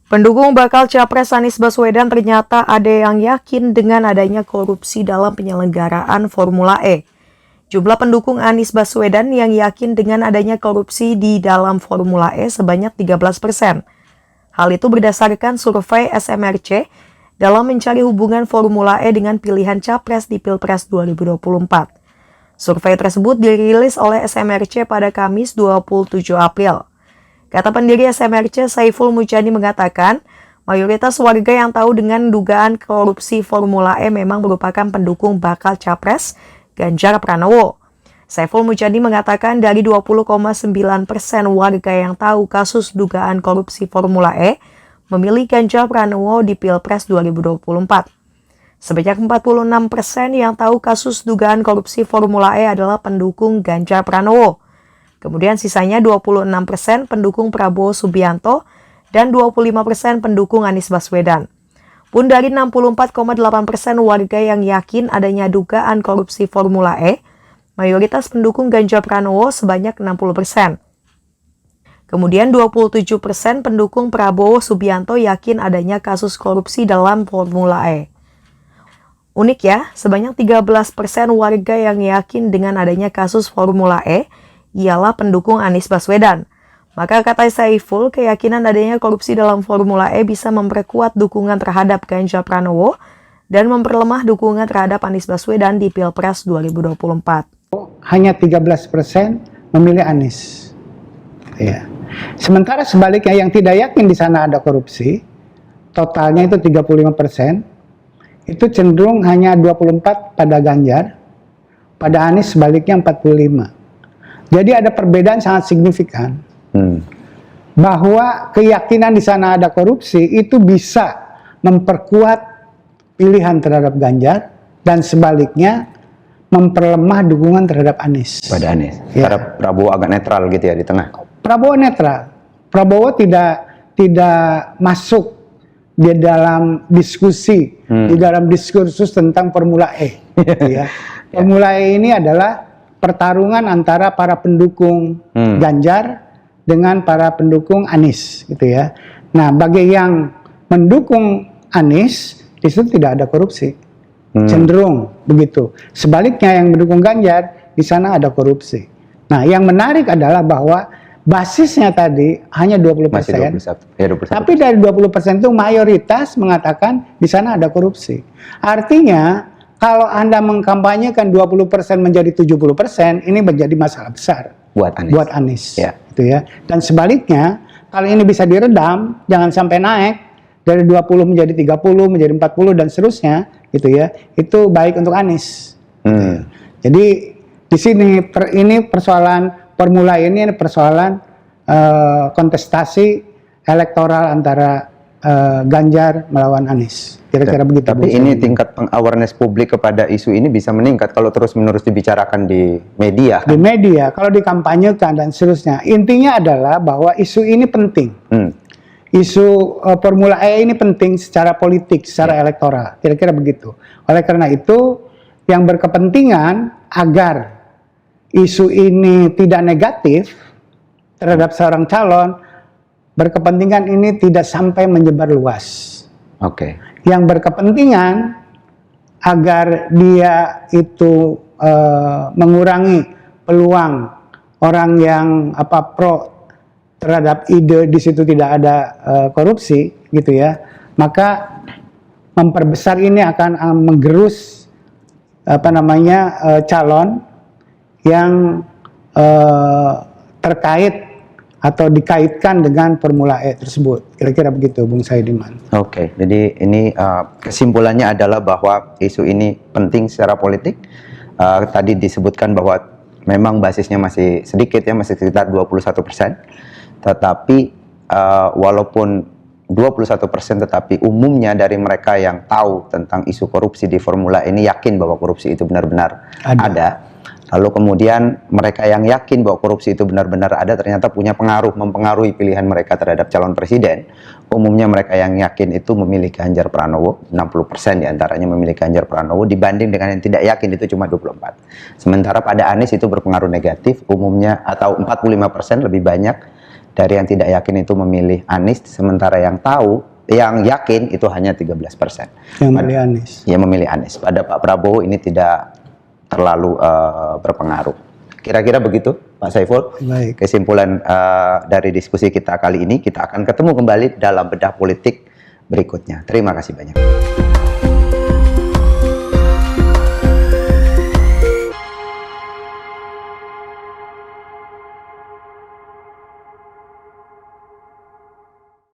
Pendukung bakal Capres Anies Baswedan ternyata ada yang yakin dengan adanya korupsi dalam penyelenggaraan Formula E. Jumlah pendukung Anies Baswedan yang yakin dengan adanya korupsi di dalam Formula E sebanyak 13%. Hal itu berdasarkan survei SMRC dalam mencari hubungan Formula E dengan pilihan Capres di Pilpres 2024. Survei tersebut dirilis oleh SMRC pada Kamis 27 April. Kata pendiri SMRC Saiful Mujani mengatakan, mayoritas warga yang tahu dengan dugaan korupsi Formula E memang merupakan pendukung bakal Capres Ganjar Pranowo. Saiful Mujani mengatakan dari 20,9% warga yang tahu kasus dugaan korupsi Formula E memilih Ganjar Pranowo di Pilpres 2024. Sebanyak 46% yang tahu kasus dugaan korupsi Formula E adalah pendukung Ganjar Pranowo. Kemudian sisanya 26% pendukung Prabowo Subianto dan 25% pendukung Anies Baswedan. Pun dari 64,8% warga yang yakin adanya dugaan korupsi Formula E, mayoritas pendukung Ganjar Pranowo sebanyak 60%. Kemudian 27% pendukung Prabowo Subianto yakin adanya kasus korupsi dalam Formula E. Unik ya, sebanyak 13% warga yang yakin dengan adanya kasus Formula E ialah pendukung Anies Baswedan. Maka kata Saiful, keyakinan adanya korupsi dalam Formula E bisa memperkuat dukungan terhadap Ganjar Pranowo dan memperlemah dukungan terhadap Anies Baswedan di Pilpres 2024. Hanya 13% memilih Anies. Ya. Sementara sebaliknya yang tidak yakin di sana ada korupsi, totalnya itu 35%, itu cenderung hanya 24 pada Ganjar, pada Anies sebaliknya 45. Jadi ada perbedaan sangat signifikan bahwa keyakinan di sana ada korupsi itu bisa memperkuat pilihan terhadap Ganjar dan sebaliknya memperlemah dukungan terhadap Anies. Pada Anies. Ya. Karena Prabowo agak netral gitu ya di tengah. Prabowo netral. Prabowo tidak masuk di dalam diskusi, di dalam diskursus tentang Formula E. Ya. Formula E ini adalah pertarungan antara para pendukung Ganjar dengan para pendukung Anies, gitu ya. Nah, bagi yang mendukung Anies, di situ tidak ada korupsi, cenderung begitu. Sebaliknya yang mendukung Ganjar, di sana ada korupsi. Nah, yang menarik adalah bahwa basisnya tadi hanya 20%, masih 21. Ya, 21%. tapi dari 20% itu mayoritas mengatakan di sana ada korupsi. Artinya, kalau Anda mengkampanyekan 20% menjadi 70%, ini menjadi masalah besar buat Anies. Buat Anies, Ya. gitu ya. Dan sebaliknya, kalau ini bisa diredam, jangan sampai naik dari 20 menjadi 30, menjadi 40 dan seterusnya, gitu ya. Itu baik untuk Anies. Jadi di sini ini persoalan Formula ini persoalan kontestasi elektoral antara Ganjar melawan Anies. Kira-kira begitu. Tapi ini tingkat awareness publik kepada isu ini bisa meningkat kalau terus-menerus dibicarakan di media. Kan? Di media, kalau dikampanyekan dan seterusnya. Intinya adalah bahwa isu ini penting. Isu Formula E ini penting secara politik, secara elektoral. Kira-kira begitu. Oleh karena itu, yang berkepentingan agar isu ini tidak negatif terhadap seorang calon, berkepentingan ini tidak sampai menyebar luas. Oke. Yang berkepentingan agar dia itu mengurangi peluang orang yang pro terhadap ide di situ tidak ada korupsi, gitu ya. Maka memperbesar ini akan menggerus calon yang terkait atau dikaitkan dengan Formula E tersebut. Kira-kira begitu, Bung Saidiman. Oke, jadi ini kesimpulannya adalah bahwa isu ini penting secara politik. Tadi disebutkan bahwa memang basisnya masih sedikit ya, masih sekitar 21%. Tetapi walaupun 21%, tetapi umumnya dari mereka yang tahu tentang isu korupsi di Formula ini yakin bahwa korupsi itu benar-benar ada. Lalu kemudian mereka yang yakin bahwa korupsi itu benar-benar ada ternyata punya pengaruh, mempengaruhi pilihan mereka terhadap calon presiden. Umumnya mereka yang yakin itu memilih Ganjar Pranowo, 60% diantaranya memilih Ganjar Pranowo dibanding dengan yang tidak yakin itu cuma 24. Sementara pada Anies itu berpengaruh negatif, umumnya atau 45% lebih banyak dari yang tidak yakin itu memilih Anies, sementara yang yakin itu hanya 13%. Yang memilih Anies. Ya, memilih Anies. Pada Pak Prabowo ini tidak terlalu berpengaruh. Kira-kira begitu, Pak Saiful. Baik. Kesimpulan dari diskusi kita kali ini, kita akan ketemu kembali dalam bedah politik berikutnya. Terima kasih banyak.